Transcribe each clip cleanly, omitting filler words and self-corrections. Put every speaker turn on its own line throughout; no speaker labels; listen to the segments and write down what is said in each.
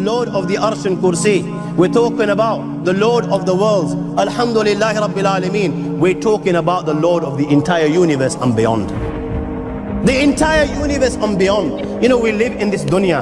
Lord of the Arsh and Kursi. We're talking about the Lord of the worlds. Alhamdulillah Rabbil Alameen. We're talking about the Lord of the entire universe and beyond. The entire universe and beyond. You know, we live in this dunya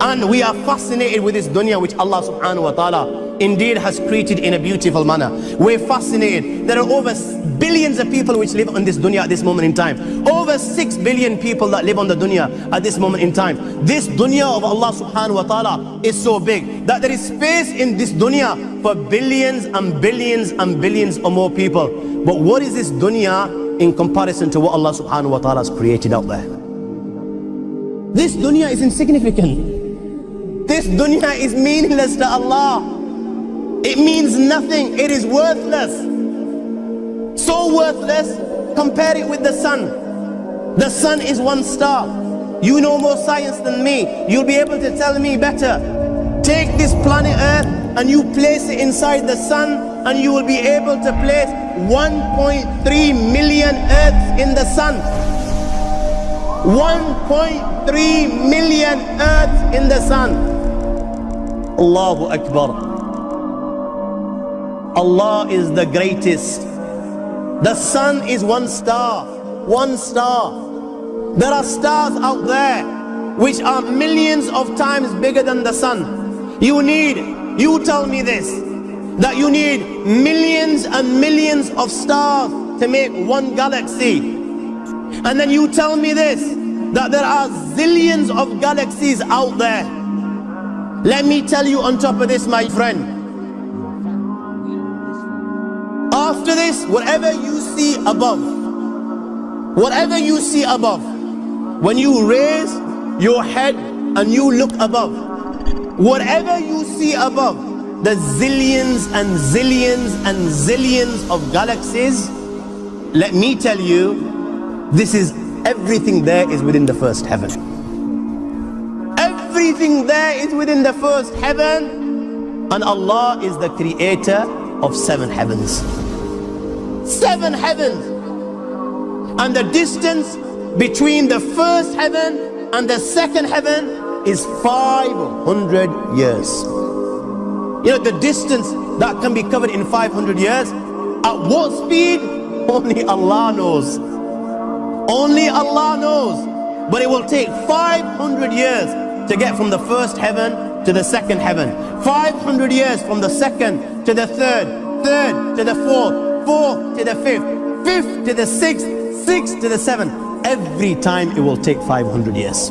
and we are fascinated with this dunya which Allah subhanahu wa ta'ala indeed has created in a beautiful manner. We're fascinated. There are over billions of people which live on this dunya at this moment in time. Over 6 billion people that live on the dunya at this moment in time. This dunya of Allah subhanahu wa ta'ala is so big that there is space in this dunya for billions and billions and billions or more people. But what is this dunya in comparison to what Allah subhanahu wa ta'ala has created out there? This dunya is insignificant. This dunya is meaningless to Allah. It means nothing. It is worthless. So worthless, compare it with the sun. The sun is one star. You know more science than me. You'll be able to tell me better. Take this planet Earth and you place it inside the sun and you will be able to place 1.3 million Earths in the sun. 1.3 million Earths in the sun. Allahu Akbar. Allah is the greatest. The sun is one star. One star. There are stars out there which are millions of times bigger than the sun. You tell me this, that you need millions and millions of stars to make one galaxy. And then you tell me this, that there are zillions of galaxies out there. Let me tell you on top of this, my friend, after this, whatever you see above, when you raise your head and you look above, whatever you see above, the zillions and zillions and zillions of galaxies, let me tell you, this is everything there is within the first heaven. Everything there is within the first heaven, and Allah is the creator of 7 heavens. 7 heavens. And the distance between the first heaven and the second heaven is 500 years. You know, the distance that can be covered in 500 years, at what speed? Only Allah knows. Only Allah knows. But it will take 500 years to get from the first heaven to the second heaven. 500 years from the second to the third, third to the fourth, fourth to the fifth, fifth to the sixth, sixth to the seventh. Every time it will take 500 years.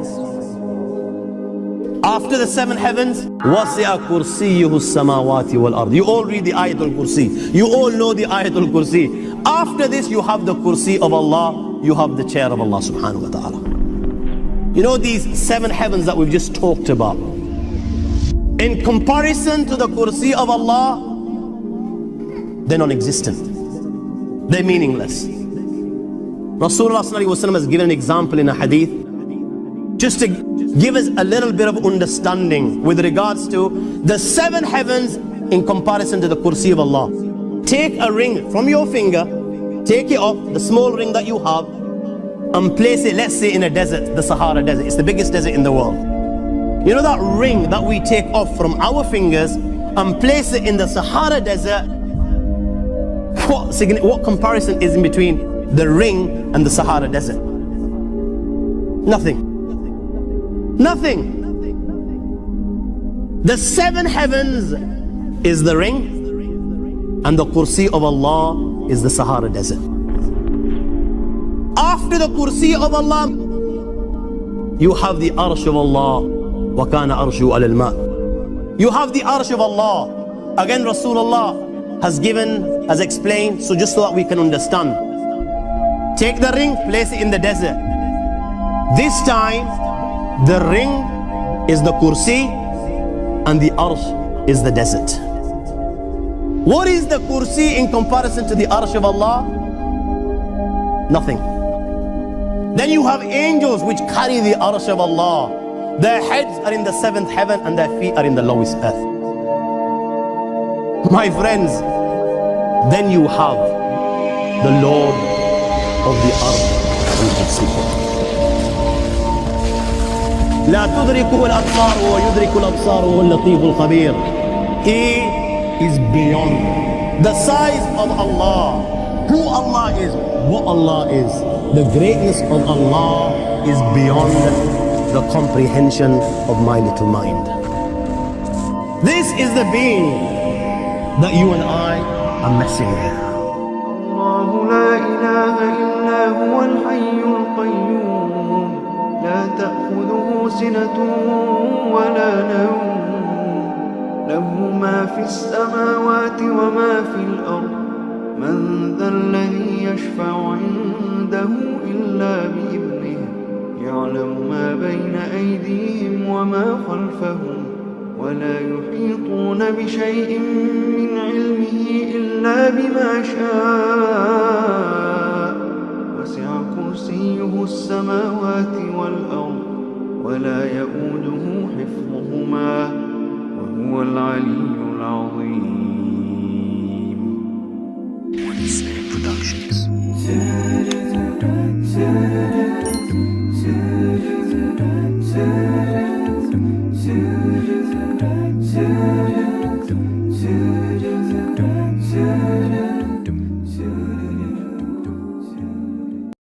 After the 7 heavens, وَسِعَ كُرْسِيُّهُ السَّمَاوَاتِ وَالْأَرْضِ. You all read the Ayatul Kursi. You all know the Ayatul Kursi. After this, you have the Kursi of Allah. You have the chair of Allah subhanahu wa ta'ala. You know these 7 heavens that we've just talked about, in comparison to the Kursi of Allah, they're non-existent. They're meaningless. Rasulullah sallallahu alaihi wasallam has given an example in a hadith just to give us a little bit of understanding with regards to the 7 heavens in comparison to the Kursi of Allah. Take a ring from your finger, take it off, the small ring that you have, and place it, let's say, in a desert, the Sahara Desert. It's the biggest desert in the world. You know that ring that we take off from our fingers and place it in the Sahara Desert? What comparison is in between the ring and the Sahara Desert? Nothing. Nothing. The 7 heavens is the ring, and the Kursi of Allah is the Sahara Desert. After the Kursi of Allah, you have the Arsh of Allah. وَكَانَ أَرْشُهُ عَلَى الْمَاءِ. You have the Arsh of Allah. Again, Rasulullah has explained, so just so that we can understand. Take the ring, place it in the desert. This time, the ring is the Kursi and the Arsh is the desert. What is the Kursi in comparison to the Arsh of Allah? Nothing. Then you have angels which carry the Arsh of Allah. Their heads are in the 7th heaven and their feet are in the lowest earth. My friends, then you have the Lord of the Arsh and Kursi. لا تدركه الأبصار ويدرك الأبصار وهو اللطيف الخبير. He is beyond the size of Allah, who Allah is, what Allah is. The greatness of Allah is beyond the comprehension of my little mind. This is the being that you and I are messing with.
الله لا إله إلا هو الحي القيوم لا تأخذه سنة ولا نوم له ما في السماوات وما في الأرض من ذا الذي يشفع عنده إلا بإذنه يعلم ما بين أيديهم وما خلفهم ولا يحيطون بشيء من علمه إلا بما شاء وسع كرسيه السماوات والأرض ولا يؤوده حفظهما وهو العلي العظيم.